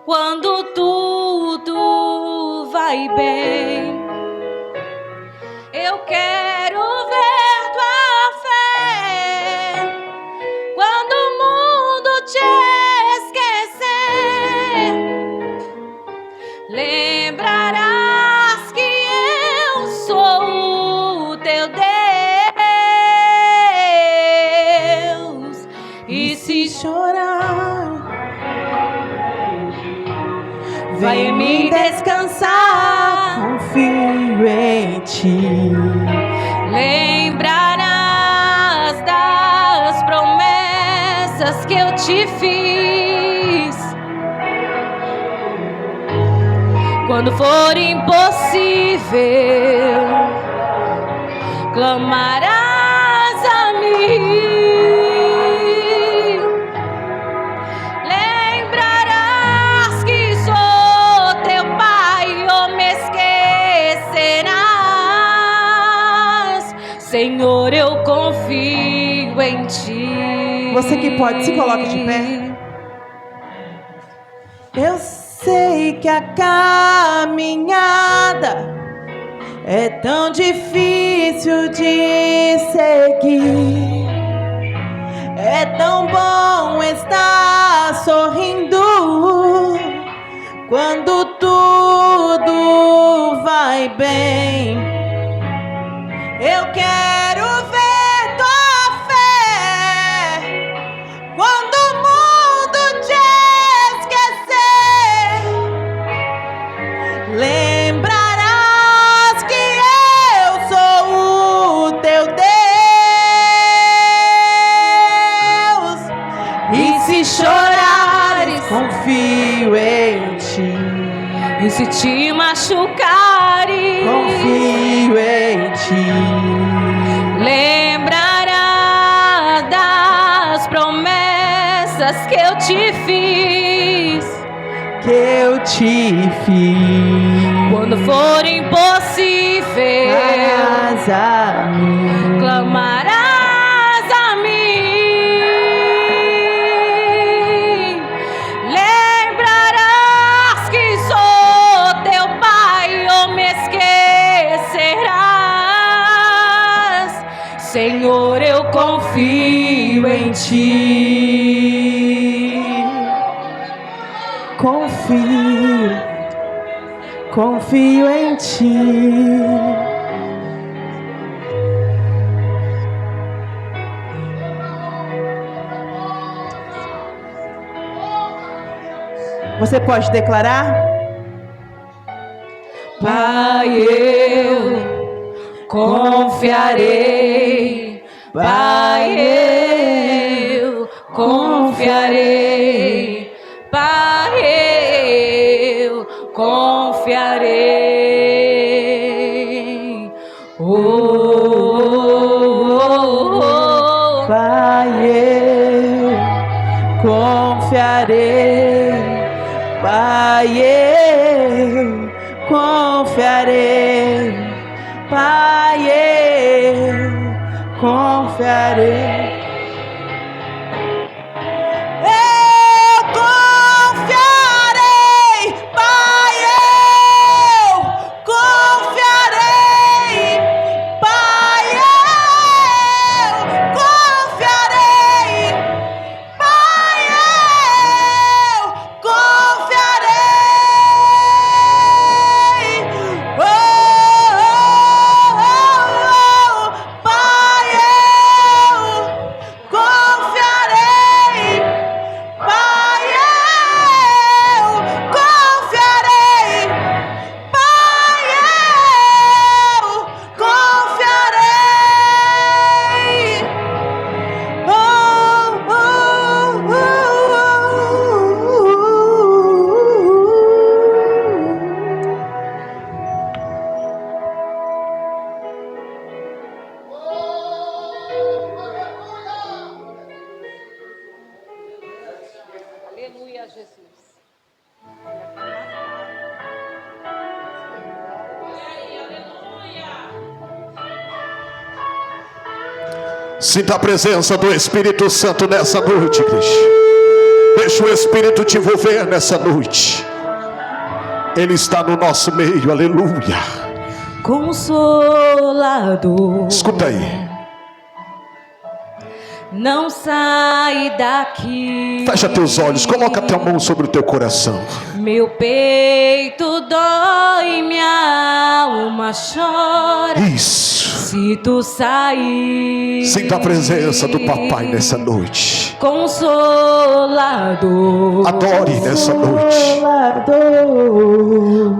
quando tudo vai bem. Eu quero ver tua fé quando o mundo te esquecer. Lembrarás que eu sou o teu Deus. E se chorar, vai em mim descansar. Confio em ti. Lembrarás das promessas que eu te fiz. Quando for impossível, clamarás a mim. Lembrarás que sou teu pai, ou me esquecerás. Senhor, eu confio em ti. Você que pode, se coloque de pé. Eu sei que a caminhada é tão difícil de seguir. É tão bom estar sorrindo quando tudo vai bem. Eu quero ver tua fé quando o mundo te esquecer. Lembrarás que eu sou o teu Deus. E se chorares, confio em ti. E se te machucares, Confio em ti. lembrarás das promessas que eu te fiz. Que eu te fiz. Quando for impossível, Mas a mim. clamarás a mim. Lembrarás que sou teu pai, ou me esquecerás. Senhor, eu confio em ti. Confio em ti. Você pode declarar? Pai, eu confiarei. Pai, eu confiarei. Pai, eu confiarei. Oh, oh, oh, oh. Pai, eu confiarei. Pai, eu confiarei. Pai, eu confiarei. Aleluia, Jesus. Sinta a presença do Espírito Santo nessa noite, igreja. Deixa o Espírito te envolver nessa noite. Ele está no nosso meio, aleluia. Consolador, Escuta aí. não sai daqui. Fecha teus olhos, coloca a tua mão sobre o teu coração. Meu peito dói, minha alma chora. Isso. Se tu sair, Sinta a presença do papai nessa noite. Consolador, Adore nessa noite.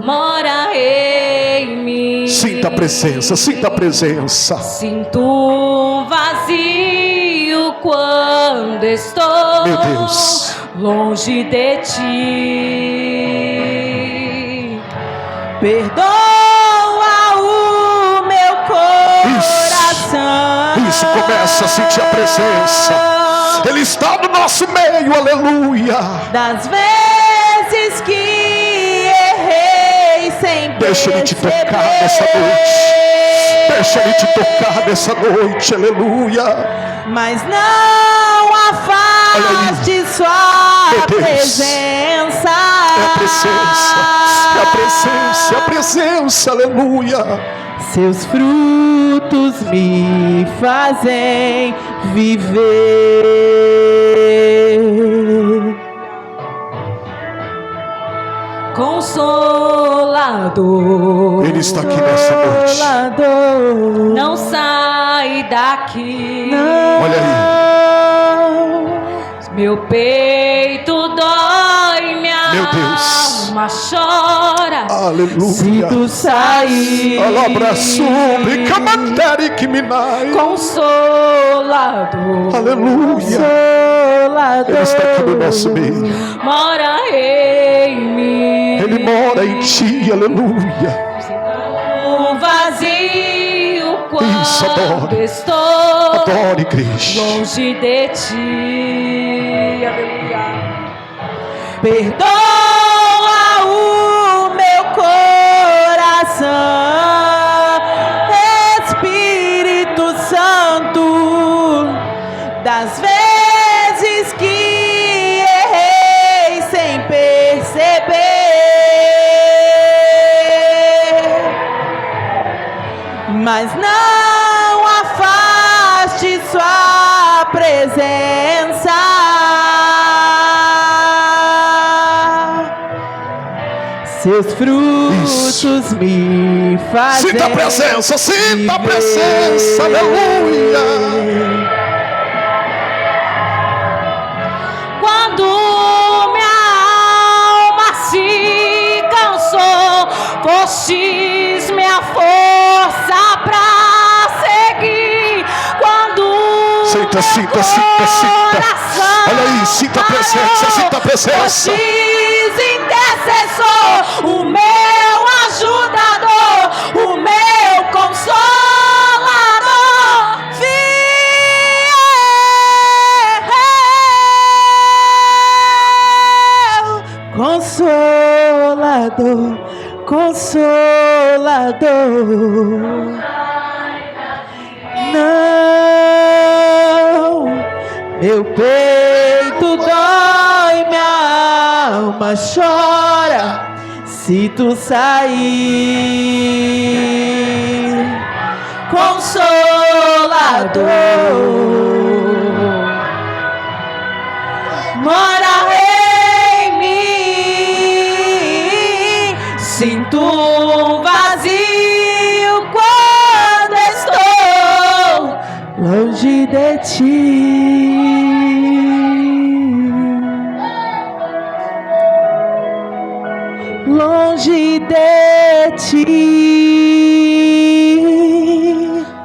mora em mim. Sinta a presença, sinta a presença. Sinto um vazio quando estou, Meu Deus, longe de ti. Perdoa o meu coração. isso, começa a sentir a presença. Ele está no nosso meio, aleluia. Das vezes que errei sem Deixa Ele te perceber. tocar nessa noite. Deixa Ele te tocar nessa noite, aleluia. Mas não afaste sua Meu Deus. presença. É a presença, é a presença, é a presença, aleluia. Seus frutos me fazem viver. Consolador, Ele está aqui nessa noite. Consolador. não sai daqui. Olha aí. Meu peito dói, minha Meu Deus. alma chora. Se Aleluia. tu sair, Alabraçume, camandari que minai. Consolador, Aleluia. Consolador. Ele está aqui no nosso meio. mora em mim. Ele mora em ti, aleluia. Um vazio quando Isso, adore. estou Adore, igreja. longe de ti. Aleluia. Perdoa o meu coração, Espírito Santo, das vezes que errei sem perceber. Mas não afaste sua presença. Seus frutos me fazem Sinta a presença, sinta a presença, aleluia. Quando minha alma se cansou, fostes minha força pra seguir. Quando Sinta, meu sinta, sinta, sinta. coração Olha aí, sinta a presença, sinta a presença. fostes intercessor, o meu ajudador, o meu consolador, fiel. Consolador, Consolador. Não, meu peito dói, minha alma chora se tu sair. Consolador, mora em mim. Sinto um vazio quando estou longe de ti. Longe de ti.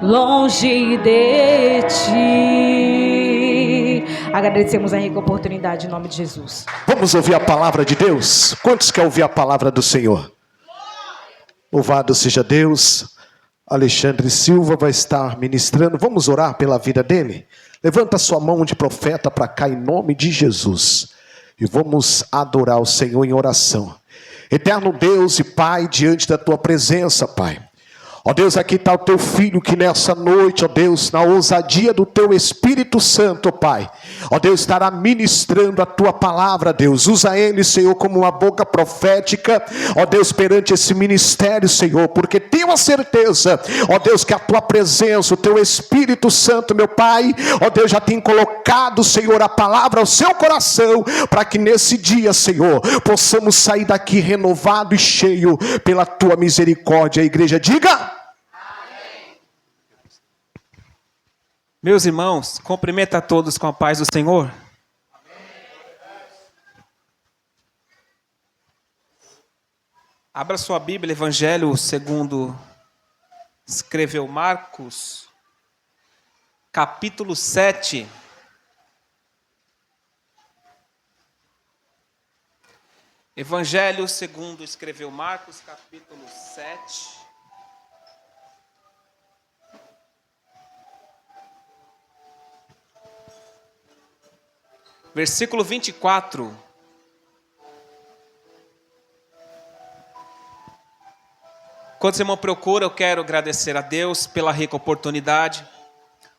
longe de ti. Agradecemos a rica oportunidade em nome de Jesus. Vamos ouvir a palavra de Deus? Quantos querem ouvir a palavra do Senhor? Louvado seja Deus. Alexandre Silva vai estar ministrando. Vamos orar pela vida dele? Levanta sua mão de profeta para cá em nome de Jesus. E vamos adorar o Senhor em oração. Eterno Deus e Pai, diante da tua presença, Pai. Ó Deus, aqui está o teu filho que nessa noite, ó Deus, na ousadia do teu Espírito Santo, Pai, ó Deus, estará ministrando a tua palavra, Deus. Usa ele, Senhor, como uma boca profética, ó Deus, perante esse ministério, Senhor, porque tenho a certeza, ó Deus, que a tua presença, o teu Espírito Santo, meu Pai, ó Deus, já tem colocado, Senhor, a palavra ao seu coração, para que nesse dia, Senhor, possamos sair daqui renovado e cheio pela tua misericórdia. A igreja diga: meus irmãos, cumprimenta a todos com a paz do Senhor. Abra sua Bíblia, Evangelho segundo escreveu Marcos, capítulo 7. Evangelho segundo escreveu Marcos, capítulo 7. Versículo 24. Quando você me procura, eu quero agradecer a Deus pela rica oportunidade.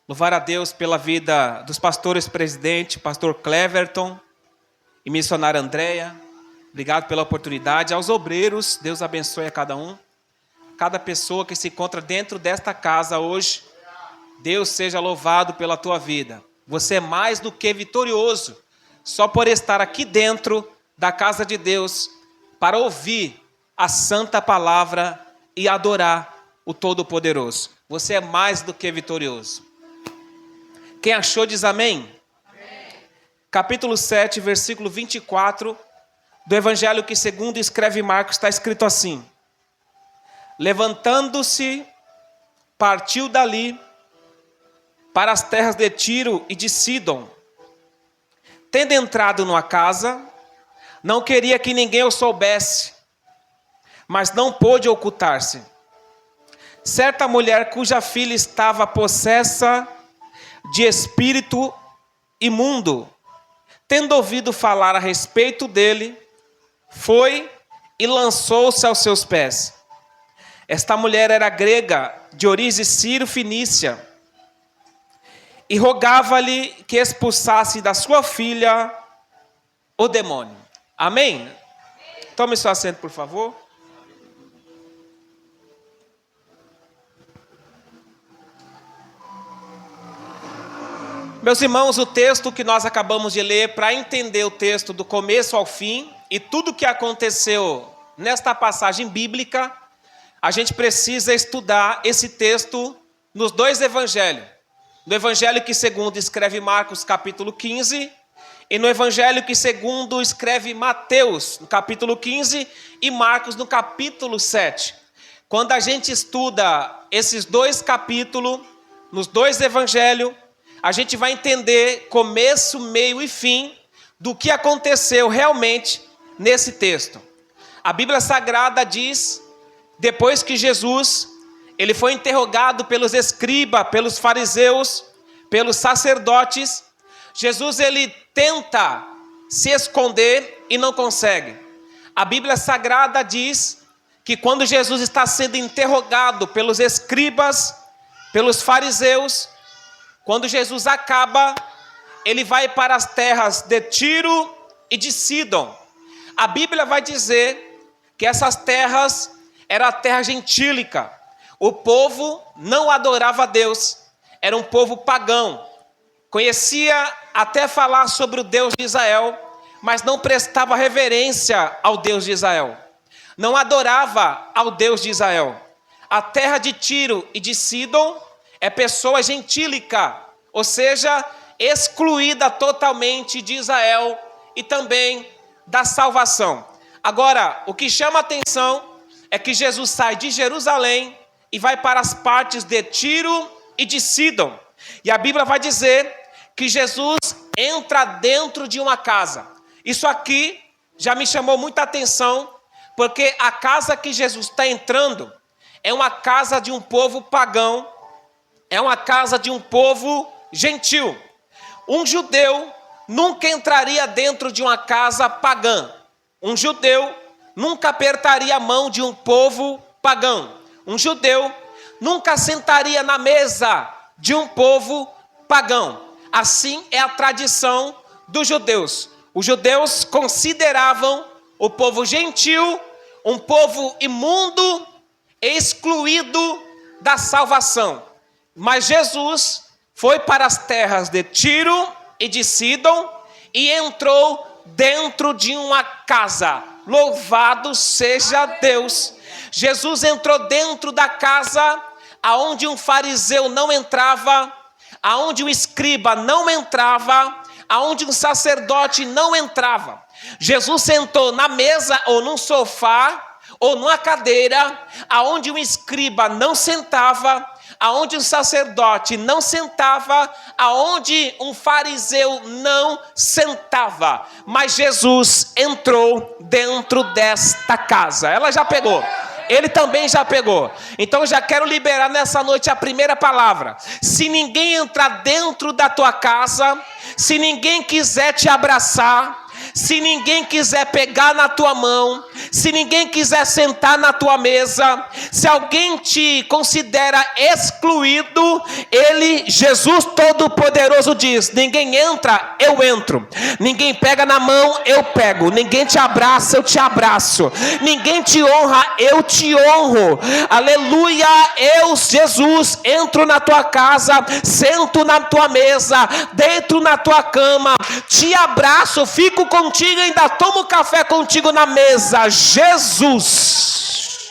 Louvar a Deus pela vida dos pastores presidente, pastor Cleverton e missionária Andréia. Obrigado pela oportunidade. Aos obreiros, Deus abençoe a cada um. Cada pessoa que se encontra dentro desta casa hoje, Deus seja louvado pela tua vida. Você é mais do que vitorioso, só por estar aqui dentro da casa de Deus, para ouvir a santa palavra e adorar o Todo-Poderoso. Você é mais do que vitorioso. Quem achou diz amém? Amém. Capítulo 7, versículo 24, do Evangelho que segundo escreve Marcos, está escrito assim: levantando-se, partiu dali para as terras de Tiro e de Sidom. Tendo entrado numa casa, não queria que ninguém o soubesse, mas não pôde ocultar-se. Certa mulher cuja filha estava possessa de espírito imundo, tendo ouvido falar a respeito dele, foi e lançou-se aos seus pés. Esta mulher era grega, de origem sírio-fenícia, e rogava-lhe que expulsasse da sua filha o demônio. Amém? Tome seu assento, por favor. Meus irmãos, o texto que nós acabamos de ler, para entender o texto do começo ao fim e tudo o que aconteceu nesta passagem bíblica, a gente precisa estudar esse texto nos dois evangelhos. No evangelho que segundo escreve Marcos, capítulo 15, e no evangelho que segundo escreve Mateus, no capítulo 15, e Marcos, no capítulo 7. Quando a gente estuda esses dois capítulos, nos dois evangelhos, a gente vai entender começo, meio e fim do que aconteceu realmente nesse texto. A Bíblia Sagrada diz, depois que Jesus ele foi interrogado pelos escribas, pelos fariseus, pelos sacerdotes, Jesus ele tenta se esconder e não consegue. A Bíblia Sagrada diz que quando Jesus está sendo interrogado pelos escribas, pelos fariseus, quando Jesus acaba, ele vai para as terras de Tiro e de Sidom. A Bíblia vai dizer que essas terras eram a terra gentílica. O povo não adorava a Deus, era um povo pagão. Conhecia até falar sobre o Deus de Israel, mas não prestava reverência ao Deus de Israel. Não adorava ao Deus de Israel. A terra de Tiro e de Sidom é pessoa gentílica, ou seja, excluída totalmente de Israel e também da salvação. Agora, o que chama a atenção é que Jesus sai de Jerusalém e vai para as partes de Tiro e de Sidom. E a Bíblia vai dizer que Jesus entra dentro de uma casa. Isso aqui já me chamou muita atenção, porque a casa que Jesus está entrando é uma casa de um povo pagão, é uma casa de um povo gentil. Um judeu nunca entraria dentro de uma casa pagã. Um judeu nunca apertaria a mão de um povo pagão. Um judeu nunca sentaria na mesa de um povo pagão. Assim é a tradição dos judeus. Os judeus consideravam o povo gentil um povo imundo, excluído da salvação. Mas Jesus foi para as terras de Tiro e de Sidom e entrou dentro de uma casa. Louvado seja Deus! Jesus entrou dentro da casa aonde um fariseu não entrava, aonde um escriba não entrava, aonde um sacerdote não entrava. Jesus sentou na mesa ou num sofá ou numa cadeira aonde um escriba não sentava, aonde um sacerdote não sentava, aonde um fariseu não sentava. Mas Jesus entrou dentro desta casa. Ela já pegou. Ele também já pegou. Então eu já quero liberar nessa noite a primeira palavra. Se ninguém entrar dentro da tua casa, se ninguém quiser te abraçar, se ninguém quiser pegar na tua mão, se ninguém quiser sentar na tua mesa, se alguém te considera excluído, ele, Jesus Todo-Poderoso diz: ninguém entra, eu entro. Ninguém pega na mão, eu pego. Ninguém te abraça, eu te abraço. Ninguém te honra, eu te honro. Aleluia! Eu, Jesus, entro na tua casa, sento na tua mesa, deito na tua cama, te abraço, fico contigo e ainda tomo café contigo na mesa. Jesus.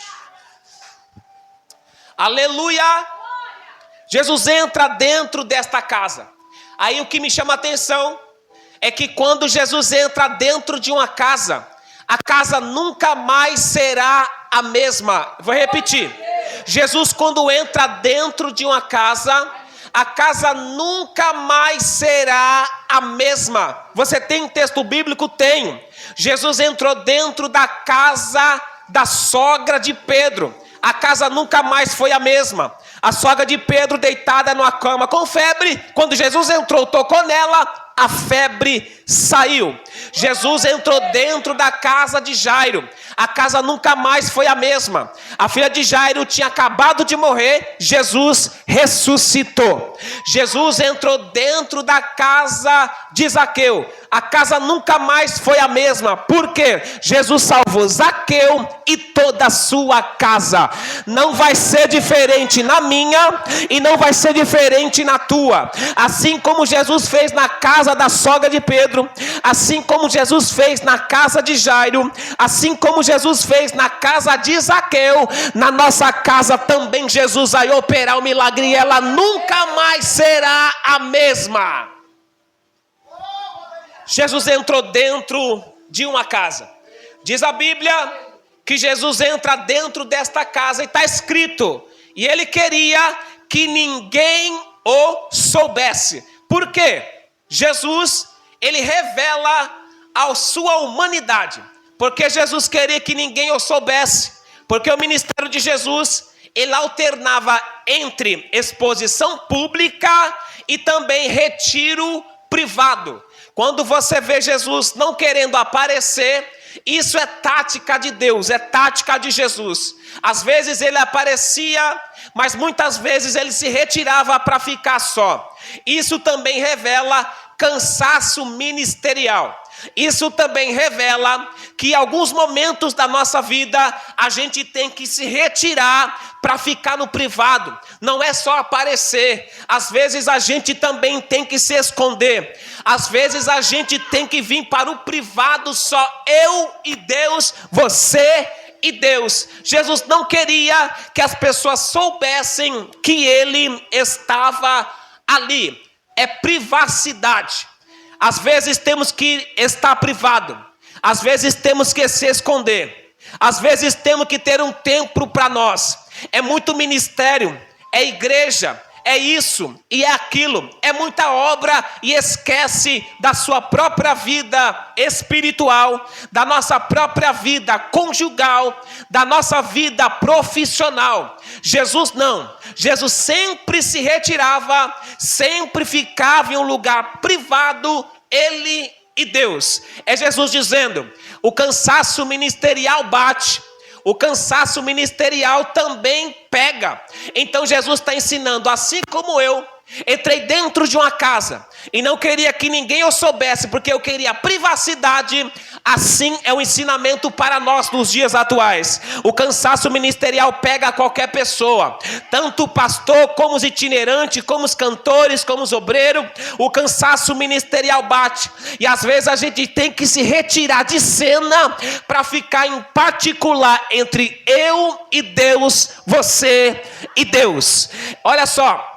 Aleluia. Jesus entra dentro desta casa. Aí o que me chama a atenção é que quando Jesus entra dentro de uma casa, a casa nunca mais será a mesma. Vou repetir. Jesus, quando entra dentro de uma casa, a casa nunca mais será a mesma. Você tem um texto bíblico? Tenho. Jesus entrou dentro da casa da sogra de Pedro. A casa nunca mais foi a mesma. A sogra de Pedro deitada numa cama com febre. Quando Jesus entrou, tocou nela, a febre saiu. Jesus entrou dentro da casa de Jairo. A casa nunca mais foi a mesma. A filha de Jairo tinha acabado de morrer. Jesus ressuscitou. Jesus entrou dentro da casa de Zaqueu. A casa nunca mais foi a mesma. Por quê? Jesus salvou Zaqueu e toda a sua casa. Não vai ser diferente na minha e não vai ser diferente na tua. Assim como Jesus fez na casa da sogra de Pedro, assim como Jesus fez na casa de Jairo, assim como Jesus fez na casa de Zaqueu, na nossa casa também Jesus vai operar o milagre e ela nunca mais será a mesma. Jesus entrou dentro de uma casa. Diz a Bíblia que Jesus entra dentro desta casa e está escrito: e ele queria que ninguém o soubesse. Por quê? Jesus, ele revela a sua humanidade. Porque Jesus queria que ninguém o soubesse. Porque o ministério de Jesus, ele alternava entre exposição pública e também retiro privado. Quando você vê Jesus não querendo aparecer, isso é tática de Deus, é tática de Jesus. Às vezes ele aparecia, mas muitas vezes ele se retirava para ficar só. Isso também revela cansaço ministerial. Isso também revela que em alguns momentos da nossa vida a gente tem que se retirar para ficar no privado. Não é só aparecer. Às vezes a gente também tem que se esconder. Às vezes a gente tem que vir para o privado só eu e Deus, você e Deus. Jesus não queria que as pessoas soubessem que ele estava ali. É privacidade. Às vezes temos que estar privado. Às vezes temos que se esconder. Às vezes temos que ter um tempo para nós. É muito ministério, é igreja, é isso e é aquilo. É muita obra e esquece da sua própria vida espiritual, da nossa própria vida conjugal, da nossa vida profissional. Jesus não. Jesus sempre se retirava, sempre ficava em um lugar privado, ele e Deus. É Jesus dizendo: o cansaço ministerial bate, o cansaço ministerial também pega. Então Jesus está ensinando, assim como eu entrei dentro de uma casa e não queria que ninguém eu soubesse, porque eu queria privacidade. Assim é o ensinamento para nós nos dias atuais. O cansaço ministerial pega qualquer pessoa, tanto o pastor, como os itinerantes, como os cantores, como os obreiros. O cansaço ministerial bate, e às vezes a gente tem que se retirar de cena para ficar em particular entre eu e Deus, você e Deus. Olha só,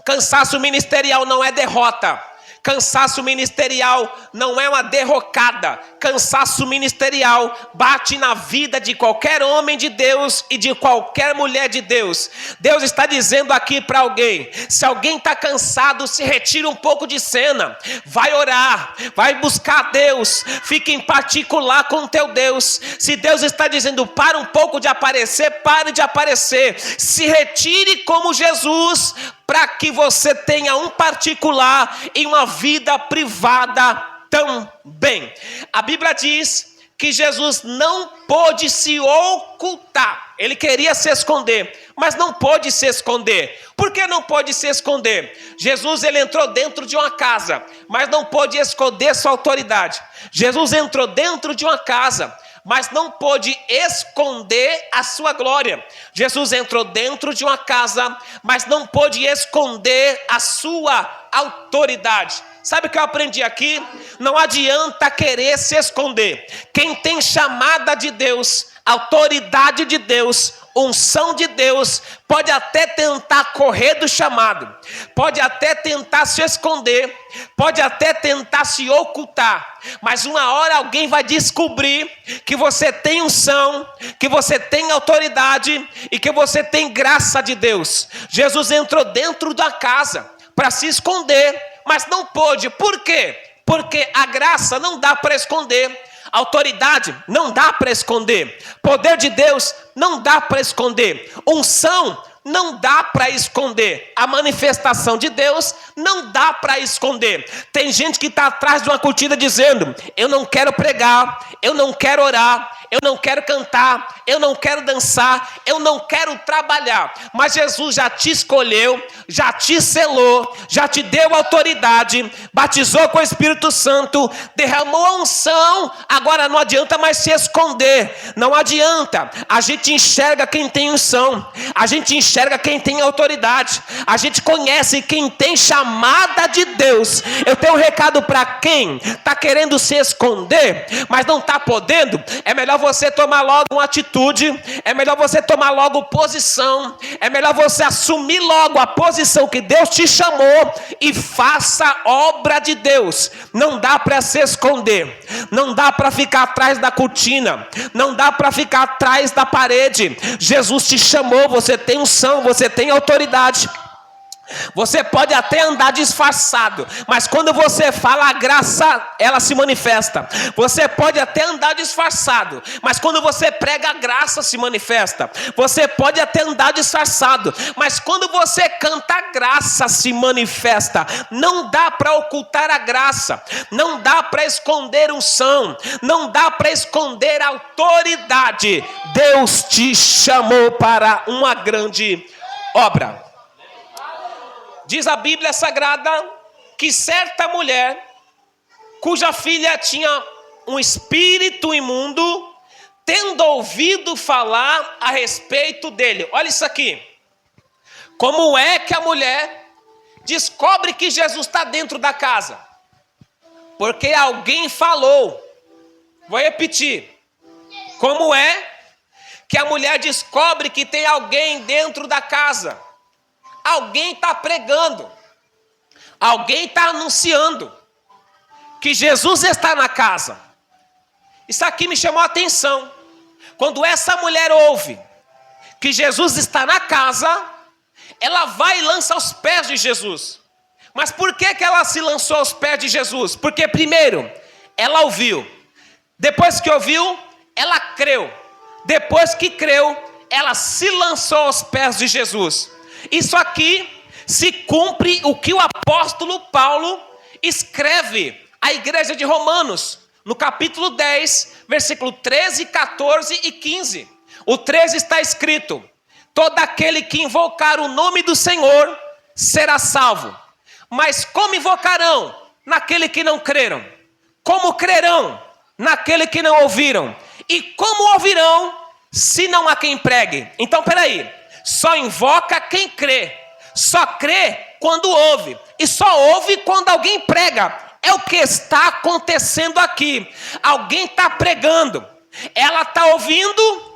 cansaço ministerial não é derrota. Cansaço ministerial não é uma derrocada. Cansaço ministerial bate na vida de qualquer homem de Deus e de qualquer mulher de Deus. Deus está dizendo aqui para alguém: se alguém está cansado, se retira um pouco de cena, vai orar, vai buscar Deus, fique em particular com o teu Deus. Se Deus está dizendo para um pouco de aparecer, pare de aparecer, se retire como Jesus, para que você tenha um particular e uma vida privada também. A Bíblia diz que Jesus não pôde se ocultar. Ele queria se esconder, mas não pôde se esconder. Por que não pôde se esconder? Jesus, ele entrou dentro de uma casa, mas não pôde esconder sua autoridade. Jesus entrou dentro de uma casa, mas não pôde esconder a sua glória. Jesus entrou dentro de uma casa, mas não pôde esconder a sua autoridade. Sabe o que eu aprendi aqui? Não adianta querer se esconder. Quem tem chamada de Deus, autoridade de Deus, unção de Deus, pode até tentar correr do chamado, pode até tentar se esconder, pode até tentar se ocultar, mas uma hora alguém vai descobrir que você tem unção, que você tem autoridade e que você tem graça de Deus. Jesus entrou dentro da casa para se esconder, mas não pôde. Por quê? Porque a graça não dá para esconder. Autoridade não dá para esconder. Poder de Deus não dá para esconder. Unção não dá para esconder. A manifestação de Deus não dá para esconder. Tem gente que está atrás de uma cortina dizendo: eu não quero pregar, eu não quero orar, eu não quero cantar, eu não quero dançar, eu não quero trabalhar. Mas Jesus já te escolheu, já te selou, já te deu autoridade, batizou com o Espírito Santo, derramou a unção. Agora não adianta mais se esconder, não adianta. A gente enxerga quem tem unção, a gente enxerga quem tem autoridade, a gente conhece quem tem chamada de Deus. Eu tenho um recado para quem está querendo se esconder, mas não está podendo. É melhor você tomar logo uma atitude, é melhor você tomar logo posição, é melhor você assumir logo a posição que Deus te chamou e faça obra de Deus. Não dá para se esconder, não dá para ficar atrás da cortina, não dá para ficar atrás da parede. Jesus te chamou, você tem unção, você tem autoridade. Você pode até andar disfarçado, mas quando você fala, a graça, ela se manifesta. Você pode até andar disfarçado, mas quando você prega, a graça se manifesta. Você pode até andar disfarçado, mas quando você canta, a graça se manifesta. Não dá para ocultar a graça, não dá para esconder unção, não dá para esconder autoridade. Deus te chamou para uma grande obra. Diz a Bíblia Sagrada que certa mulher, cuja filha tinha um espírito imundo, tendo ouvido falar a respeito dele. Olha isso aqui. Como é que a mulher descobre que Jesus está dentro da casa? Porque alguém falou. Vou repetir. Como é que a mulher descobre que tem alguém dentro da casa? Alguém está pregando, alguém está anunciando que Jesus está na casa. Isso aqui me chamou a atenção. Quando essa mulher ouve que Jesus está na casa, ela vai e lança aos pés de Jesus. Mas por que ela se lançou aos pés de Jesus? Porque primeiro, ela ouviu. Depois que ouviu, ela creu. Depois que creu, ela se lançou aos pés de Jesus. Isso aqui se cumpre o que o apóstolo Paulo escreve à igreja de Romanos, no capítulo 10, versículo 13, 14 e 15. O 13 está escrito: todo aquele que invocar o nome do Senhor será salvo. Mas como invocarão naquele que não creram? Como crerão naquele que não ouviram? E como ouvirão se não há quem pregue? Então, peraí, só invoca quem crê, só crê quando ouve, e só ouve quando alguém prega. É o que está acontecendo aqui. Alguém está pregando, ela está ouvindo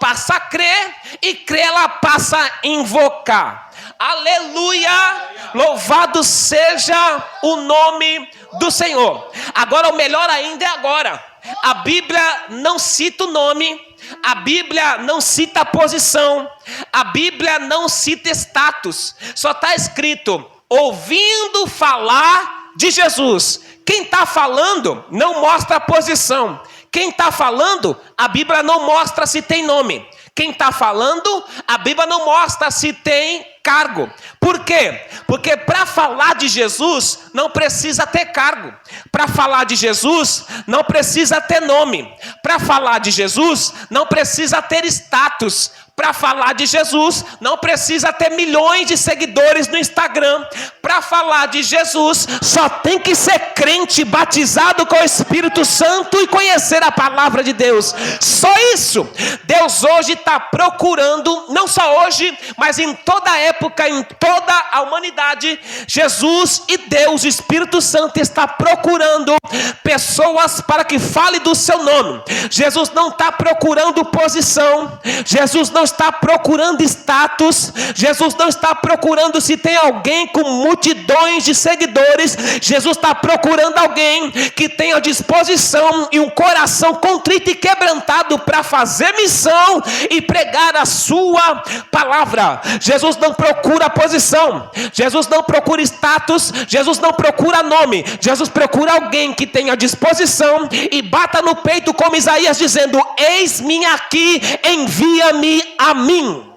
passa a crer, e crer ela passa a invocar. Aleluia, louvado seja o nome do Senhor. Agora, o melhor ainda é agora. A Bíblia não cita o nome, a Bíblia não cita a posição, a Bíblia não cita status. Só está escrito: ouvindo falar de Jesus. Quem está falando não mostra a posição. Quem está falando, a Bíblia não mostra se tem nome. Quem está falando, a Bíblia não mostra se tem cargo. Por quê? Porque para falar de Jesus não precisa ter cargo. Para falar de Jesus não precisa ter nome. Para falar de Jesus não precisa ter status. Para falar de Jesus não precisa ter milhões de seguidores no Instagram. Para falar de Jesus só tem que ser crente, batizado com o Espírito Santo e conhecer a palavra de Deus. Só isso. Deus hoje está procurando, não só hoje, mas em toda a época, em toda a humanidade, Jesus e Deus, o Espírito Santo, está procurando pessoas para que fale do seu nome. Jesus não está procurando posição, Jesus não está procurando status, Jesus não está procurando se tem alguém com multidões de seguidores. Jesus está procurando alguém que tenha disposição e um coração contrito e quebrantado para fazer missão e pregar a sua palavra. Jesus não procura posição, Jesus não procura status, Jesus não procura nome. Jesus procura alguém que tenha disposição e bata no peito como Isaías dizendo: eis-me aqui, envia-me a mim.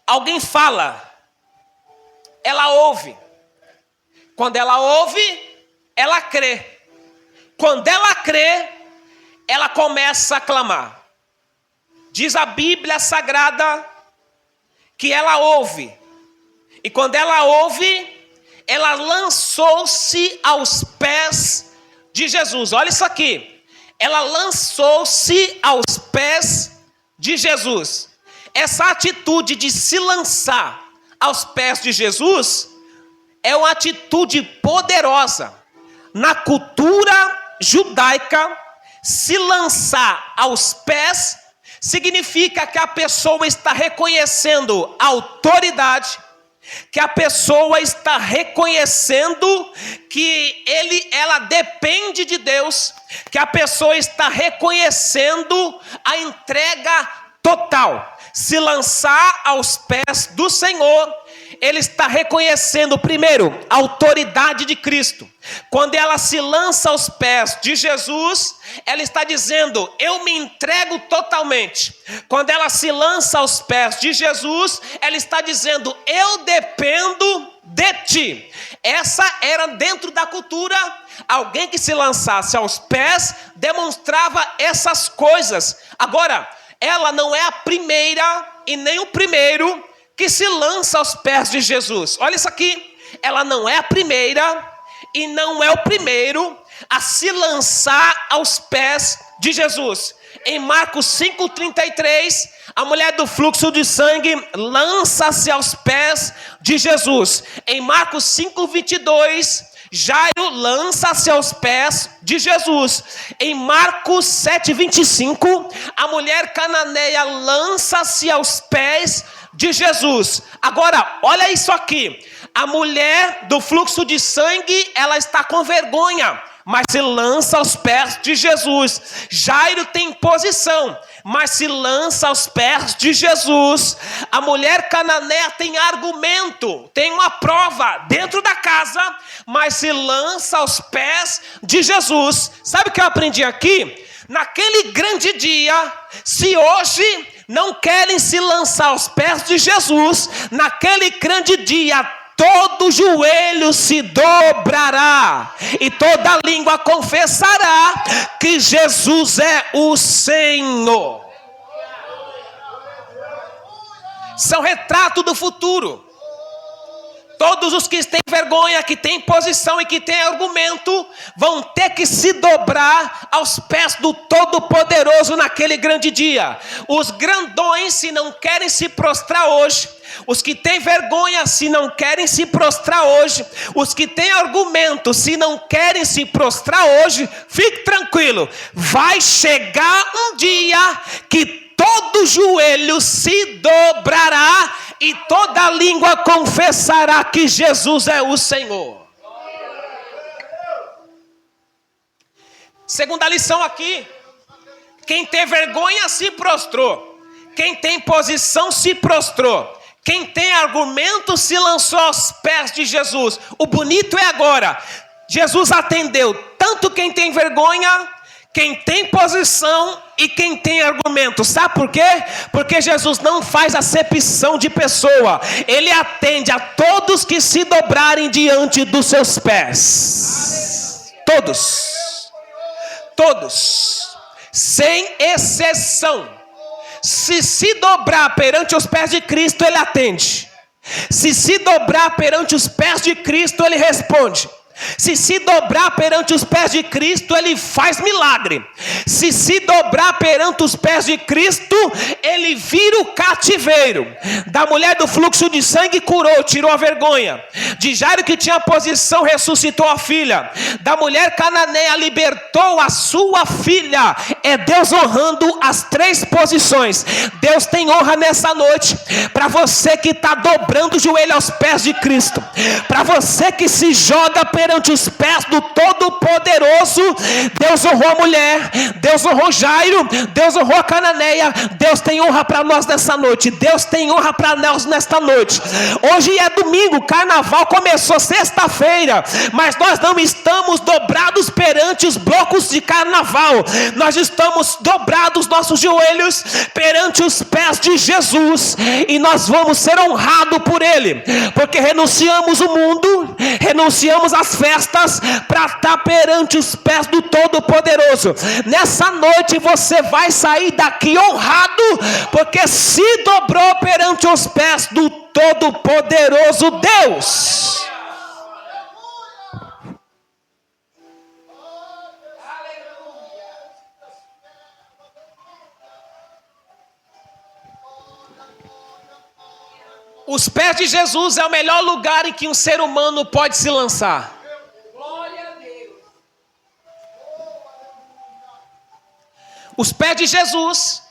Alguém fala, ela ouve. Quando ela ouve, ela crê. Quando ela crê, ela começa a clamar. Diz a Bíblia Sagrada que ela ouve. E quando ela ouve, ela lançou-se aos pés de Jesus. Olha isso aqui. Ela lançou-se aos pés de Jesus. Essa atitude de se lançar aos pés de Jesus é uma atitude poderosa. Na cultura judaica, se lançar aos pés significa que a pessoa está reconhecendo a autoridade, que a pessoa está reconhecendo que ela depende de Deus, que a pessoa está reconhecendo a entrega total. Se lançar aos pés do Senhor, ele está reconhecendo primeiro a autoridade de Cristo. Quando ela se lança aos pés de Jesus, ela está dizendo: eu me entrego totalmente. Quando ela se lança aos pés de Jesus, ela está dizendo: eu dependo de ti. Essa era dentro da cultura. Alguém que se lançasse aos pés demonstrava essas coisas. Agora, ela não é a primeira e nem o primeiro que se lança aos pés de Jesus. Olha isso aqui. Ela não é a primeira e não é o primeiro a se lançar aos pés de Jesus. Em Marcos 5,33, a mulher do fluxo de sangue lança-se aos pés de Jesus. Em Marcos 5,22, Jairo lança-se aos pés de Jesus. Em Marcos 7,25, a mulher cananeia lança-se aos pés de Jesus. Agora, olha isso aqui. A mulher do fluxo de sangue, ela está com vergonha, mas se lança aos pés de Jesus. Jairo tem posição, mas se lança aos pés de Jesus. A mulher cananeia tem argumento, tem uma prova dentro da casa, mas se lança aos pés de Jesus. Sabe o que eu aprendi aqui? Naquele grande dia, se hoje não querem se lançar aos pés de Jesus, naquele grande dia, todo joelho se dobrará e toda língua confessará que Jesus é o Senhor. São retrato do futuro. Todos os que têm vergonha, que têm posição e que têm argumento, vão ter que se dobrar aos pés do Todo-Poderoso naquele grande dia. Os grandões, se não querem se prostrar hoje, os que têm vergonha, se não querem se prostrar hoje, os que têm argumento, se não querem se prostrar hoje, fique tranquilo, vai chegar um dia que todo joelho se dobrará e toda língua confessará que Jesus é o Senhor. Segunda lição aqui: quem tem vergonha se prostrou, quem tem posição se prostrou, quem tem argumento se lançou aos pés de Jesus. O bonito é agora, Jesus atendeu tanto quem tem vergonha, quem tem posição e quem tem argumento. Sabe por quê? Porque Jesus não faz acepção de pessoa. Ele atende a todos que se dobrarem diante dos seus pés. Todos. Todos. Sem exceção. Se dobrar perante os pés de Cristo, ele atende. Se dobrar perante os pés de Cristo, ele responde. Se dobrar perante os pés de Cristo, ele faz milagre. Se dobrar perante os pés de Cristo, ele vira o cativeiro. Da mulher do fluxo de sangue curou, tirou a vergonha. De Jairo que tinha posição, ressuscitou a filha. Da mulher cananeia libertou a sua filha. É Deus honrando as três posições. Deus tem honra nessa noite para você que está dobrando o joelho aos pés de Cristo, para você que se joga perante os pés do Todo-Poderoso. Deus honrou a mulher, Deus honrou Jairo, Deus honrou a cananeia. Deus tem honra para nós nessa noite. Deus tem honra para nós nesta noite. Hoje é domingo, carnaval começou sexta-feira, mas nós não estamos dobrados perante os blocos de carnaval. Nós estamos dobrados nossos joelhos perante os pés de Jesus, e nós vamos ser honrados por Ele, porque renunciamos o mundo, renunciamos as festas para estar perante os pés do Todo-Poderoso. Nessa noite você vai sair daqui honrado, porque se dobrou perante os pés do Todo-Poderoso Deus. Os pés de Jesus é o melhor lugar em que um ser humano pode se lançar. Os pés de Jesus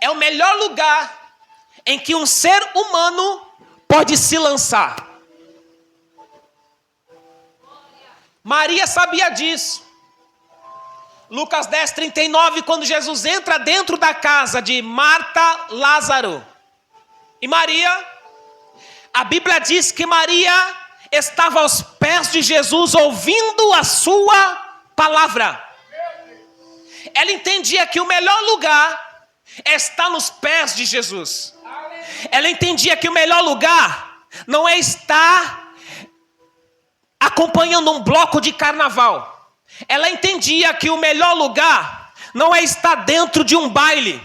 é o melhor lugar em que um ser humano pode se lançar. Maria sabia disso. Lucas 10:39, quando Jesus entra dentro da casa de Marta, Lázaro e Maria, a Bíblia diz que Maria estava aos pés de Jesus ouvindo a sua palavra. Ela entendia que o melhor lugar é estar nos pés de Jesus. Ela entendia que o melhor lugar não é estar acompanhando um bloco de carnaval. Ela entendia que o melhor lugar não é estar dentro de um baile.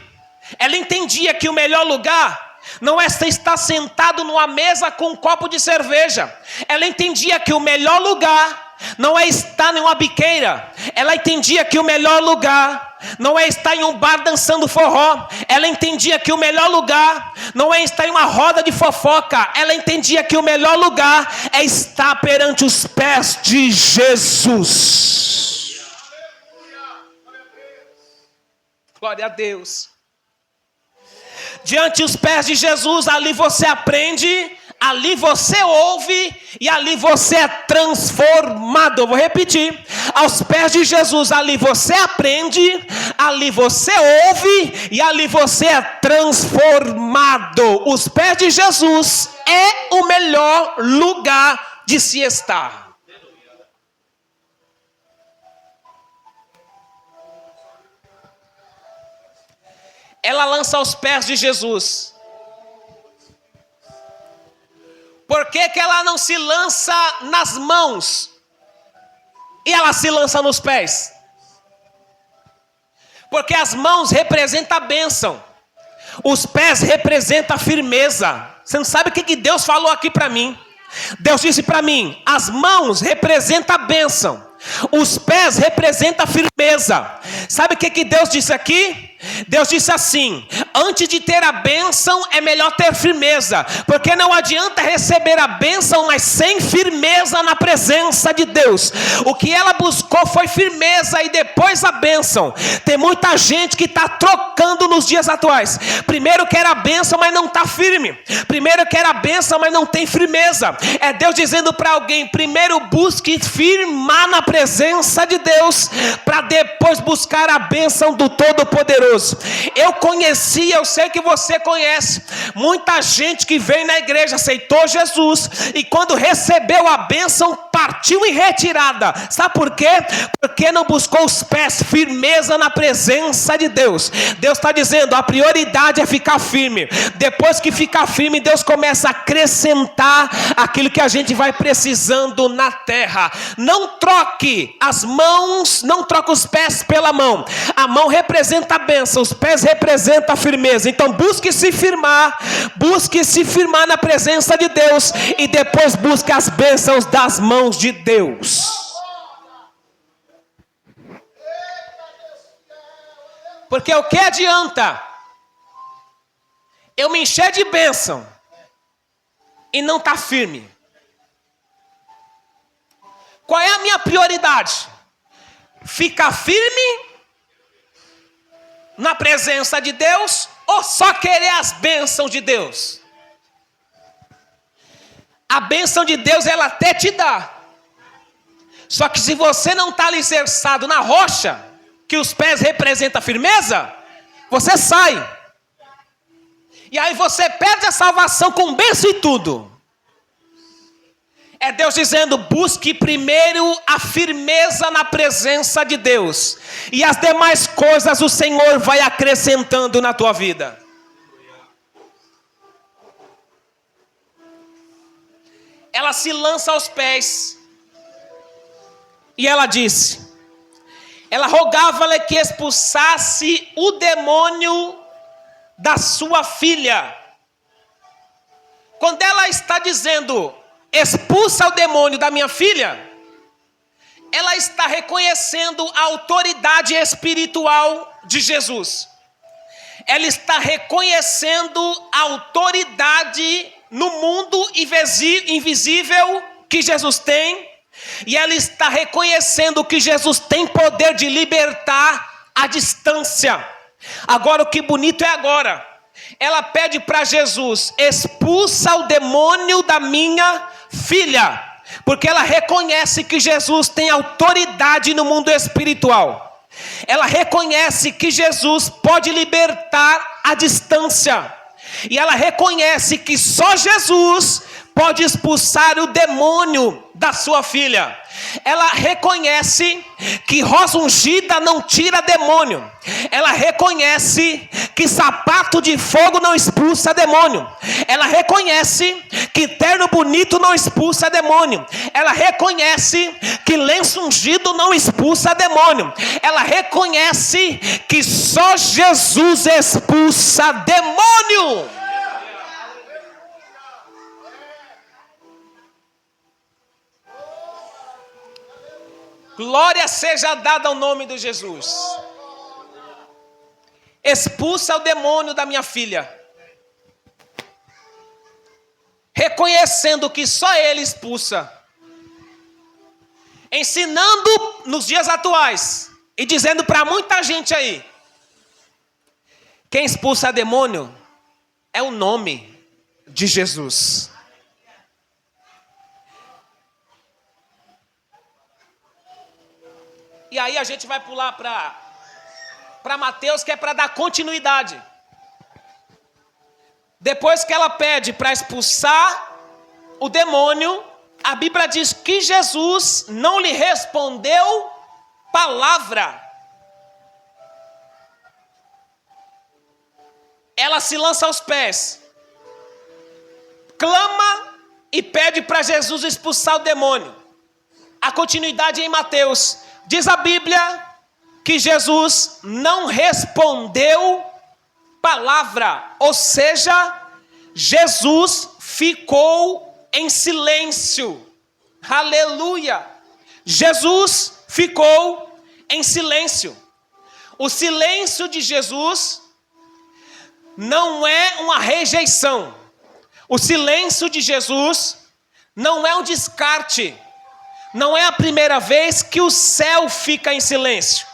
Ela entendia que o melhor lugar não é estar sentado numa mesa com um copo de cerveja. Ela entendia que o melhor lugar não é estar em uma biqueira. Ela entendia que o melhor lugar não é estar em um bar dançando forró. Ela entendia que o melhor lugar não é estar em uma roda de fofoca. Ela entendia que o melhor lugar é estar perante os pés de Jesus. Glória a Deus. Diante dos pés de Jesus, ali você aprende, ali você ouve e ali você é transformado. Eu vou repetir: aos pés de Jesus, ali você aprende, ali você ouve e ali você é transformado. Os pés de Jesus é o melhor lugar de se estar. Ela lança aos pés de Jesus. Por que que ela não se lança nas mãos e ela se lança nos pés? Porque as mãos representam a bênção, os pés representam a firmeza. Você não sabe o que Deus falou aqui para mim? Deus disse para mim: as mãos representam a bênção, os pés representam a firmeza. Sabe o que Deus disse aqui? Deus disse assim: antes de ter a bênção é melhor ter firmeza, porque não adianta receber a bênção mas sem firmeza na presença de Deus. O que ela buscou foi firmeza e depois a bênção. Tem muita gente que está trocando nos dias atuais. Primeiro quer a bênção mas não está firme, primeiro quer a bênção mas não tem firmeza. É Deus dizendo para alguém: primeiro busque firmar na presença de Deus, para depois buscar a bênção do Todo-Poderoso. Eu conheci, eu sei que você conhece, muita gente que veio na igreja, aceitou Jesus, e quando recebeu a bênção, partiu em retirada. Sabe por quê? Porque não buscou os pés, firmeza na presença de Deus. Deus está dizendo: a prioridade é ficar firme. Depois que ficar firme, Deus começa a acrescentar aquilo que a gente vai precisando na terra. Não troque as mãos, não troque os pés pela mão. A mão representa a bênção, os pés representam a firmeza. Então busque se firmar na presença de Deus, e depois busque as bênçãos das mãos de Deus. Porque o que adianta eu me encher de bênção e não estar firme? Qual é a minha prioridade? Ficar firme na presença de Deus, ou só querer as bênçãos de Deus? A bênção de Deus ela até te dá, só que se você não está alicerçado na rocha, que os pés representam a firmeza, você sai, e aí você perde a salvação com bênção e tudo. É Deus dizendo: busque primeiro a firmeza na presença de Deus, e as demais coisas o Senhor vai acrescentando na tua vida. Ela se lança aos pés, e ela disse, ela rogava-lhe que expulsasse o demônio da sua filha. Quando ela está dizendo: expulsa o demônio da minha filha, ela está reconhecendo a autoridade espiritual de Jesus. Ela está reconhecendo a autoridade no mundo invisível que Jesus tem, e ela está reconhecendo que Jesus tem poder de libertar à distância. Agora, o que bonito é agora, ela pede para Jesus: expulsa o demônio da minha filha, porque ela reconhece que Jesus tem autoridade no mundo espiritual. Ela reconhece que Jesus pode libertar à distância, e ela reconhece que só Jesus pode expulsar o demônio da sua filha. Ela reconhece que rosa ungida não tira demônio. Ela reconhece que sapato de fogo não expulsa demônio. Ela reconhece que terno bonito não expulsa demônio. Ela reconhece que lenço ungido não expulsa demônio. Ela reconhece que só Jesus expulsa demônio. Glória seja dada ao nome de Jesus. Expulsa o demônio da minha filha. Reconhecendo que só Ele expulsa. Ensinando nos dias atuais e dizendo para muita gente aí: quem expulsa demônio é o nome de Jesus. E aí a gente vai pular para Mateus, que é para dar continuidade. Depois que ela pede para expulsar o demônio, a Bíblia diz que Jesus não lhe respondeu palavra. Ela se lança aos pés, clama e pede para Jesus expulsar o demônio. A continuidade é em Mateus. Diz a Bíblia que Jesus não respondeu palavra, ou seja, Jesus ficou em silêncio. Aleluia! Jesus ficou em silêncio. O silêncio de Jesus não é uma rejeição. O silêncio de Jesus não é um descarte. Não é a primeira vez que o céu fica em silêncio.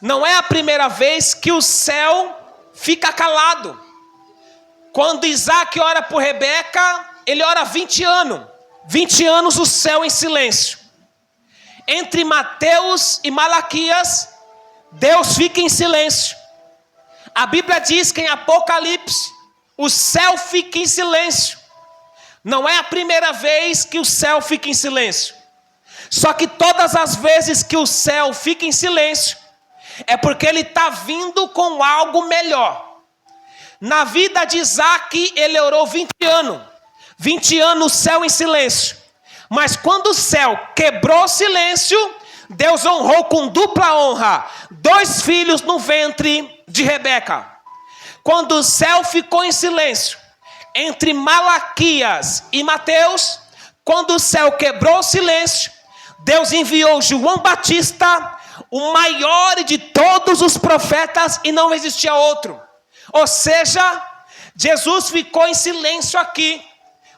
Não é a primeira vez que o céu fica calado. Quando Isaac ora por Rebeca, ele ora 20 anos. 20 anos o céu em silêncio. Entre Mateus e Malaquias, Deus fica em silêncio. A Bíblia diz que em Apocalipse, o céu fica em silêncio. Não é a primeira vez que o céu fica em silêncio. Só que todas as vezes que o céu fica em silêncio, é porque ele está vindo com algo melhor. Na vida de Isaac, ele orou 20 anos. 20 anos o céu em silêncio. Mas quando o céu quebrou o silêncio, Deus honrou com dupla honra 2 filhos no ventre de Rebeca. Quando o céu ficou em silêncio entre Malaquias e Mateus, quando o céu quebrou o silêncio, Deus enviou João Batista, o maior de todos os profetas, e não existia outro. Ou seja, Jesus ficou em silêncio aqui,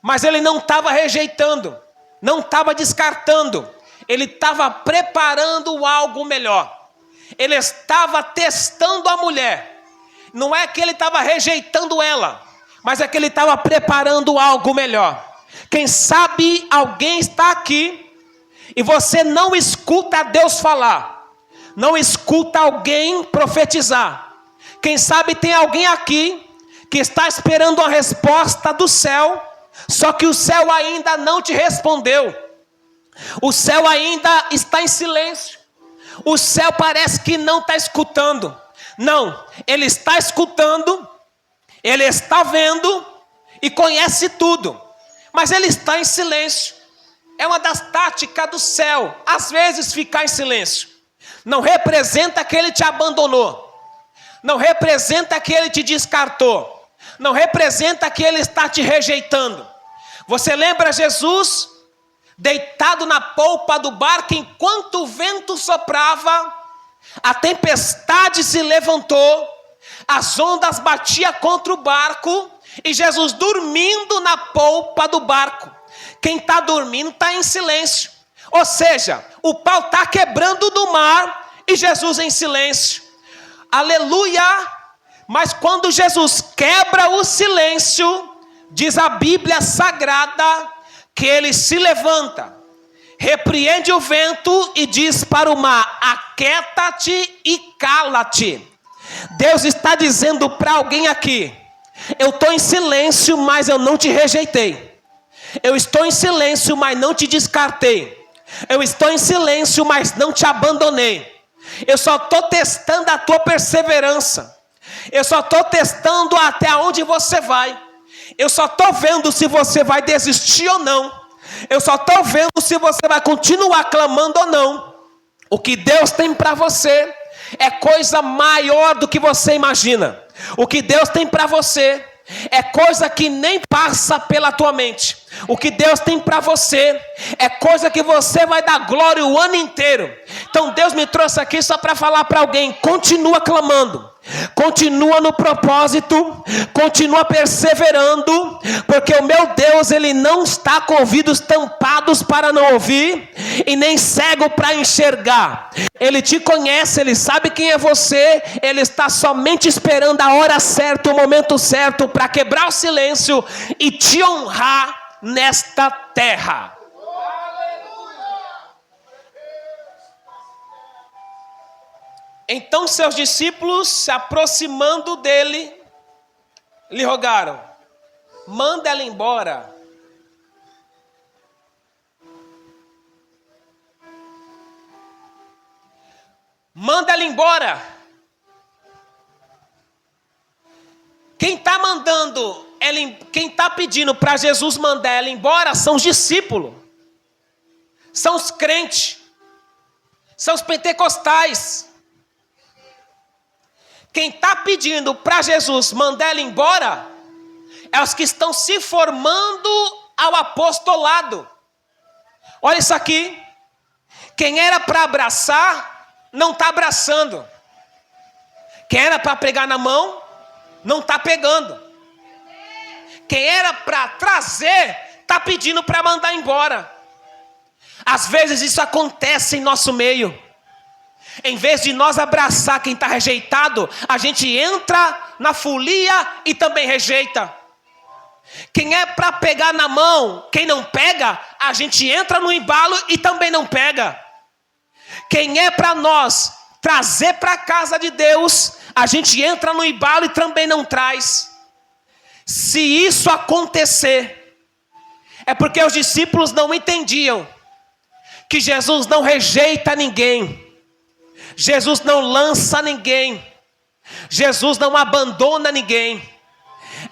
mas ele não estava rejeitando, não estava descartando, ele estava preparando algo melhor. Ele estava testando a mulher. Não é que ele estava rejeitando ela, mas é que ele estava preparando algo melhor. Quem sabe alguém está aqui e você não escuta Deus falar, não escuta alguém profetizar. Quem sabe tem alguém aqui que está esperando uma resposta do céu, só que o céu ainda não te respondeu. O céu ainda está em silêncio. O céu parece que não está escutando. Não, ele está escutando, ele está vendo e conhece tudo, mas ele está em silêncio. É uma das táticas do céu, às vezes ficar em silêncio. Não representa que ele te abandonou, não representa que ele te descartou, não representa que ele está te rejeitando. Você lembra Jesus deitado na polpa do barco enquanto o vento soprava, a tempestade se levantou, as ondas batiam contra o barco e Jesus dormindo na polpa do barco. Quem está dormindo está em silêncio. Ou seja, o pau está quebrando do mar e Jesus em silêncio. Aleluia! Mas quando Jesus quebra o silêncio, diz a Bíblia Sagrada que ele se levanta, repreende o vento e diz para o mar: aquieta-te e cala-te. Deus está dizendo para alguém aqui: eu estou em silêncio, mas eu não te rejeitei. Eu estou em silêncio, mas não te descartei. Eu estou em silêncio, mas não te abandonei. Eu só estou testando a tua perseverança. Eu só estou testando até onde você vai. Eu só estou vendo se você vai desistir ou não. Eu só estou vendo se você vai continuar clamando ou não. O que Deus tem para você é coisa maior do que você imagina. O que Deus tem para você é coisa que nem passa pela tua mente. O que Deus tem para você é coisa que você vai dar glória o ano inteiro. Então Deus me trouxe aqui só para falar para alguém: continua clamando, continua no propósito, continua perseverando, porque o meu Deus, ele não está com ouvidos tampados para não ouvir e nem cego para enxergar. Ele te conhece, ele sabe quem é você. Ele está somente esperando a hora certa, o momento certo para quebrar o silêncio e te honrar nesta terra. Então seus discípulos, se aproximando dele, lhe rogaram: manda ela embora. Manda ela embora. Quem está pedindo para Jesus mandar ela embora são os discípulos, são os crentes, são os pentecostais. Quem está pedindo para Jesus mandar ela embora é os que estão se formando ao apostolado. Olha isso aqui. Quem era para abraçar, não está abraçando. Quem era para pegar na mão, não está pegando. Quem era para trazer, está pedindo para mandar embora. Às vezes isso acontece em nosso meio. Em vez de nós abraçar quem está rejeitado, a gente entra na folia e também rejeita. Quem é para pegar na mão, quem não pega, a gente entra no embalo e também não pega. Quem é para nós trazer para a casa de Deus, a gente entra no embalo e também não traz. Se isso acontecer, é porque os discípulos não entendiam que Jesus não rejeita ninguém, Jesus não lança ninguém, Jesus não abandona ninguém.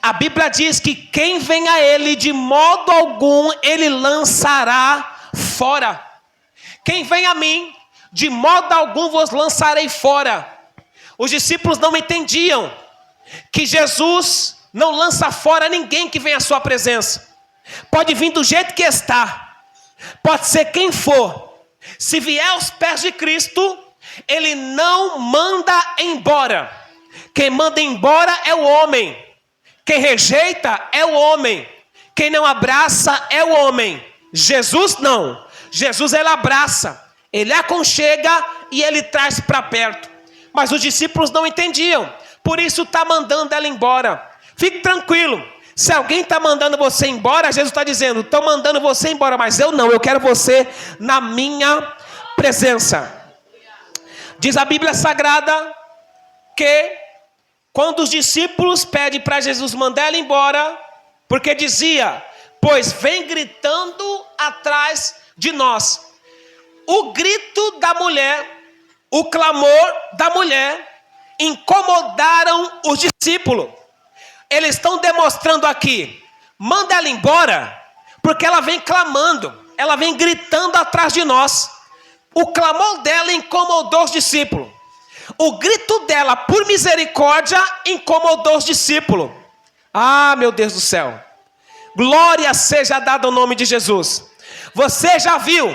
A Bíblia diz que quem vem a Ele, de modo algum, Ele lançará fora. Quem vem a mim, de modo algum vos lançarei fora. Os discípulos não entendiam que Jesus não lança fora ninguém que vem à sua presença. Pode vir do jeito que está, pode ser quem for. Se vier aos pés de Cristo, Ele não manda embora. Quem manda embora é o homem. Quem rejeita é o homem. Quem não abraça é o homem. Jesus não. Jesus ele abraça, ele aconchega e ele traz para perto. Mas os discípulos não entendiam. Por isso está mandando ela embora. Fique tranquilo. Se alguém está mandando você embora, Jesus está dizendo: estou mandando você embora, mas eu não. Eu quero você na minha presença. Diz a Bíblia Sagrada que quando os discípulos pedem para Jesus mandar ela embora, porque dizia: pois vem gritando atrás de nós. O grito da mulher, o clamor da mulher, incomodaram os discípulos. Eles estão demonstrando aqui: manda ela embora, porque ela vem clamando, ela vem gritando atrás de nós. O clamor dela incomodou os discípulos. O grito dela, por misericórdia, incomodou os discípulos. Ah, meu Deus do céu. Glória seja dada ao nome de Jesus. Você já viu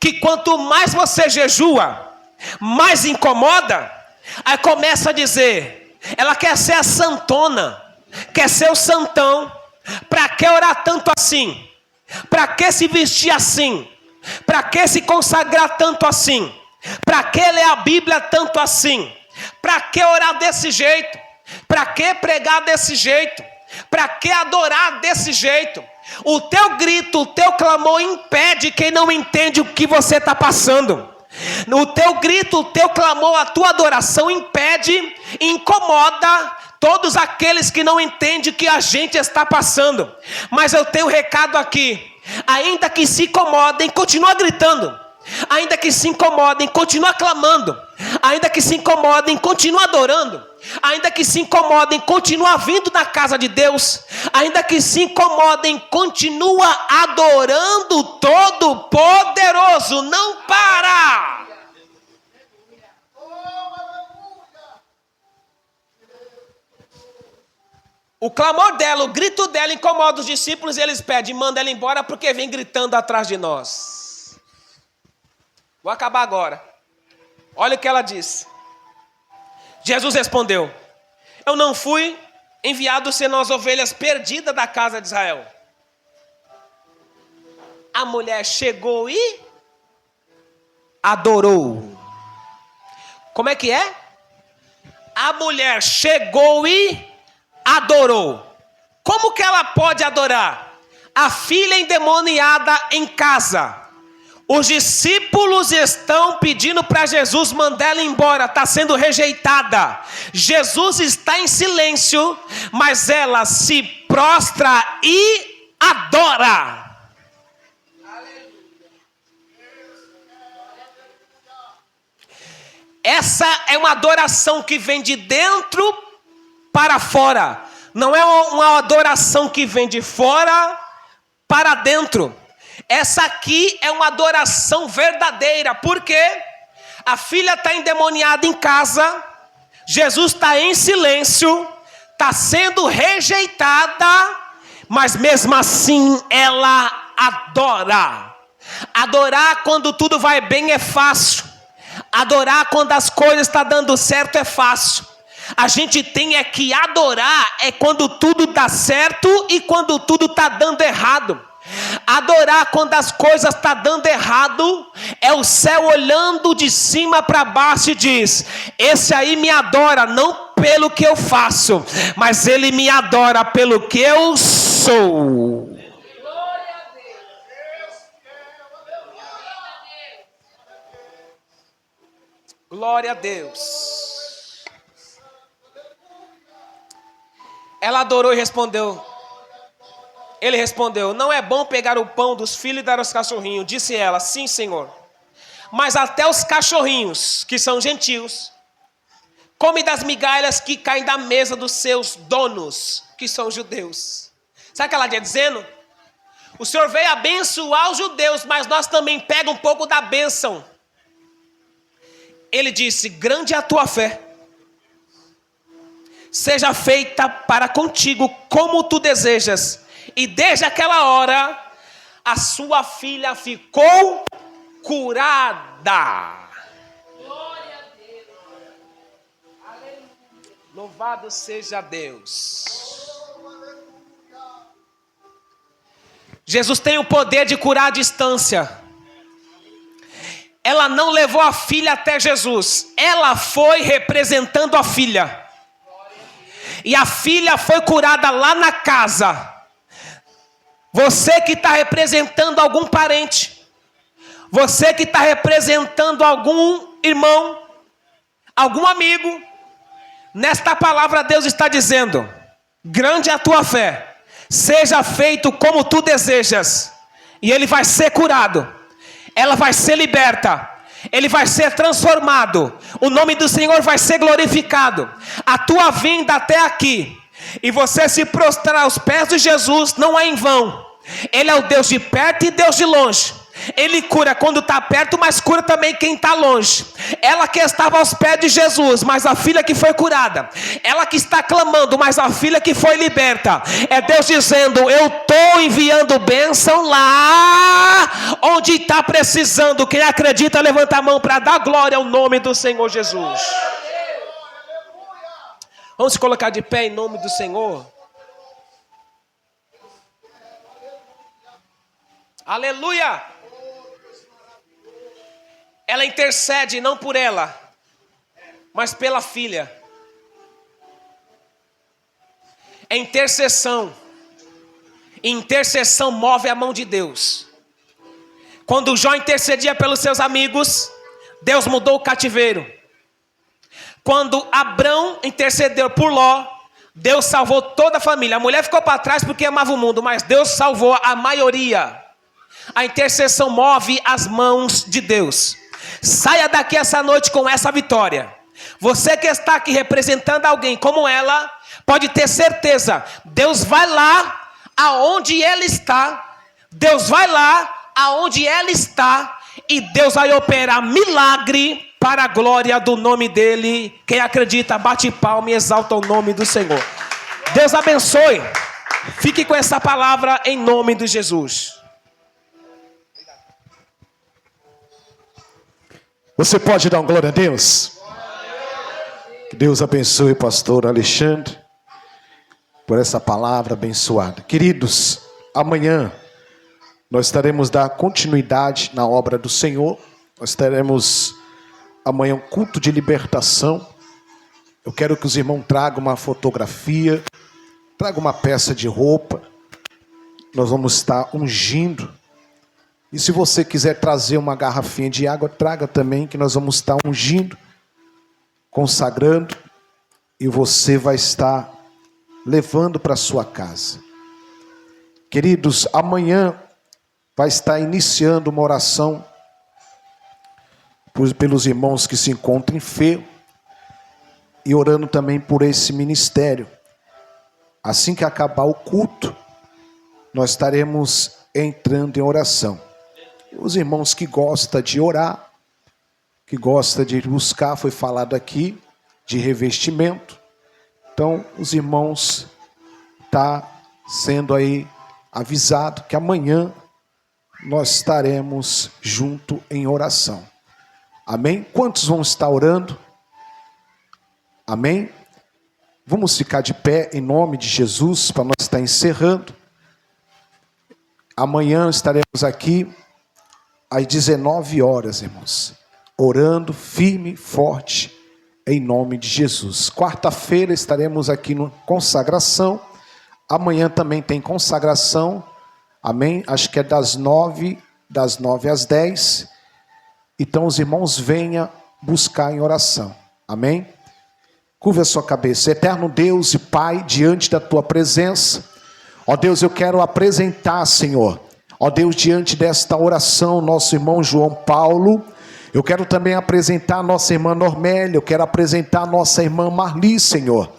que quanto mais você jejua, mais incomoda? Aí começa a dizer, ela quer ser a santona, quer ser o santão. Para que orar tanto assim? Para que se vestir assim? Para que se consagrar tanto assim? Para que ler a Bíblia tanto assim? Para que orar desse jeito? Para que pregar desse jeito? Para que adorar desse jeito? O teu grito, o teu clamor impede quem não entende o que você está passando. O teu grito, o teu clamor, a tua adoração impede, incomoda todos aqueles que não entendem o que a gente está passando. Mas eu tenho um recado aqui: ainda que se incomodem, continua gritando. Ainda que se incomodem, continua clamando. Ainda que se incomodem, continua adorando. Ainda que se incomodem, continua vindo na casa de Deus. Ainda que se incomodem, continua adorando o Todo-Poderoso. Não para! O clamor dela, o grito dela incomoda os discípulos e eles pedem: manda ela embora porque vem gritando atrás de nós. Vou acabar agora. Olha o que ela disse. Jesus respondeu: eu não fui enviado senão as ovelhas perdidas da casa de Israel. A mulher chegou e adorou. Como é que é? A mulher chegou e adorou. Como que ela pode adorar? A filha endemoniada em casa. Os discípulos estão pedindo para Jesus mandar ela embora, está sendo rejeitada. Jesus está em silêncio, mas ela se prostra e adora. Essa é uma adoração que vem de dentro para fora. Não é uma adoração que vem de fora para dentro. Essa aqui é uma adoração verdadeira. Por quê? A filha está endemoniada em casa. Jesus está em silêncio. Está sendo rejeitada. Mas mesmo assim ela adora. Adorar quando tudo vai bem é fácil. Adorar quando as coisas estão dando certo é fácil. A gente tem que adorar quando tudo dá certo e quando tudo está dando errado. Adorar quando as coisas estão dando errado é o céu olhando de cima para baixo e diz: esse aí me adora não pelo que eu faço, mas ele me adora pelo que eu sou. Glória a Deus. Ela adorou e respondeu. Ele respondeu: não é bom pegar o pão dos filhos e dar aos cachorrinhos. Disse ela: sim, Senhor. Mas até os cachorrinhos, que são gentios, comem das migalhas que caem da mesa dos seus donos, que são judeus. Sabe o que ela está dizendo? O Senhor veio abençoar os judeus, mas nós também pegamos um pouco da bênção. Ele disse: grande é a tua fé. Seja feita para contigo como tu desejas. E desde aquela hora, a sua filha ficou curada. Glória a Deus. Aleluia. Louvado seja Deus. Jesus tem o poder de curar à distância. Ela não levou a filha até Jesus. Ela foi representando a filha. E a filha foi curada lá na casa. Você que está representando algum parente, você que está representando algum irmão, algum amigo, nesta palavra Deus está dizendo: grande é a tua fé, seja feito como tu desejas, e ele vai ser curado, ela vai ser liberta, ele vai ser transformado, o nome do Senhor vai ser glorificado. A tua vinda até aqui e você se prostrar aos pés de Jesus não é em vão. Ele é o Deus de perto e Deus de longe. Ele cura quando está perto, mas cura também quem está longe. Ela que estava aos pés de Jesus, mas a filha que foi curada. Ela que está clamando, mas a filha que foi liberta. É Deus dizendo: eu estou enviando bênção lá onde está precisando. Quem acredita, levanta a mão para dar glória ao nome do Senhor Jesus. Vamos se colocar de pé em nome do Senhor. Aleluia! Ela intercede não por ela, mas pela filha. É intercessão. Intercessão move a mão de Deus. Quando Jó intercedia pelos seus amigos, Deus mudou o cativeiro. Quando Abrão intercedeu por Ló, Deus salvou toda a família. A mulher ficou para trás porque amava o mundo, mas Deus salvou a maioria. A intercessão move as mãos de Deus. Saia daqui essa noite com essa vitória. Você que está aqui representando alguém como ela, pode ter certeza, Deus vai lá aonde ela está. Deus vai lá aonde ela está e Deus vai operar milagre para a glória do nome dele. Quem acredita, bate palma e exalta o nome do Senhor. Deus abençoe. Fique com essa palavra em nome de Jesus. Você pode dar uma glória a Deus? Que Deus abençoe o pastor Alexandre por essa palavra abençoada. Queridos, amanhã nós estaremos dando continuidade na obra do Senhor. Nós teremos amanhã um culto de libertação. Eu quero que os irmãos tragam uma fotografia, tragam uma peça de roupa. Nós vamos estar ungindo. E se você quiser trazer uma garrafinha de água, traga também, que nós vamos estar ungindo, consagrando, e você vai estar levando para sua casa. Queridos, amanhã vai estar iniciando uma oração pelos irmãos que se encontram enfermos e orando também por esse ministério. assim que acabar o culto, nós estaremos entrando em oração. Os irmãos que gostam de orar, que gostam de buscar, foi falado aqui, de revestimento. Então, os irmãos tá sendo aí avisado que amanhã nós estaremos junto em oração. Amém? Quantos vão estar orando? Amém? Vamos ficar de pé em nome de Jesus para nós estar encerrando. Amanhã estaremos aqui às 19 horas, irmãos, orando firme e forte em nome de Jesus. Quarta-feira estaremos aqui no consagração. Amanhã também tem consagração. Amém? Acho que é das 9 às 10. Então os irmãos venham buscar em oração. Amém? Curva a sua cabeça. Eterno Deus e Pai, diante da tua presença, ó Deus, eu quero apresentar, Senhor, ó Deus, diante desta oração, nosso irmão João Paulo. Eu quero também apresentar a nossa irmã Normélia, eu quero apresentar a nossa irmã Marli, Senhor.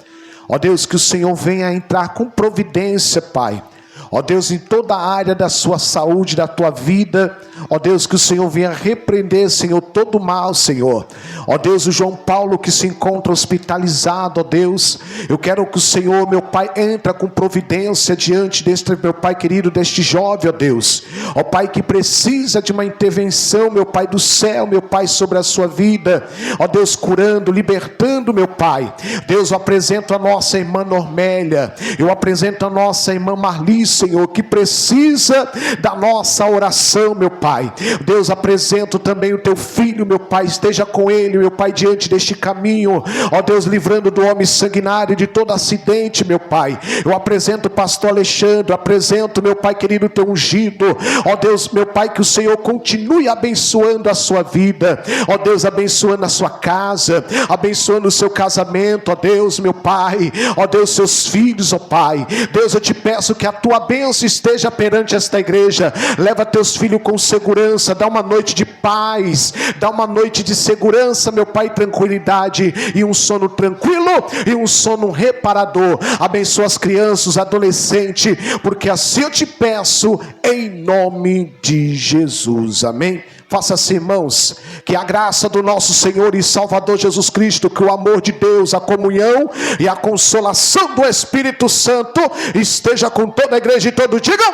Ó Deus, que o Senhor venha entrar com providência, Pai. Ó Deus, em toda a área da sua saúde, da tua vida. Ó Deus, que o Senhor venha repreender, Senhor, todo o mal, Senhor. Ó Deus, o João Paulo que se encontra hospitalizado, ó Deus, eu quero que o Senhor, meu Pai, entra com providência diante deste, meu Pai querido, deste jovem, ó Deus. Ó Pai, que precisa de uma intervenção, meu Pai do céu, meu Pai, sobre a sua vida. Ó Deus, curando, libertando, meu Pai. Deus, eu apresento a nossa irmã Normélia, eu apresento a nossa irmã Marli, Senhor, que precisa da nossa oração, meu Pai. Deus, apresento também o teu filho, meu Pai, esteja com ele, meu Pai, diante deste caminho, ó Deus, livrando do homem sanguinário, de todo acidente, meu Pai. Eu apresento o pastor Alexandre, apresento, meu Pai querido, o teu ungido, ó Deus, meu Pai, que o Senhor continue abençoando a sua vida, ó Deus, abençoando a sua casa, abençoando o seu casamento, ó Deus, meu Pai, ó Deus, seus filhos, ó Pai. Deus, eu te peço que a tua bênção esteja perante esta igreja. Leva teus filhos com segurança, dá uma noite de paz, dá uma noite de segurança, meu Pai, tranquilidade, e um sono tranquilo, e um sono reparador. Abençoa as crianças, os adolescentes, porque assim eu te peço, em nome de Jesus, amém? Faça assim, irmãos, que a graça do nosso Senhor e Salvador Jesus Cristo, que o amor de Deus, a comunhão e a consolação do Espírito Santo esteja com toda a igreja e todos digam.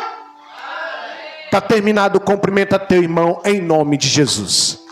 Está terminado, cumprimenta teu irmão em nome de Jesus.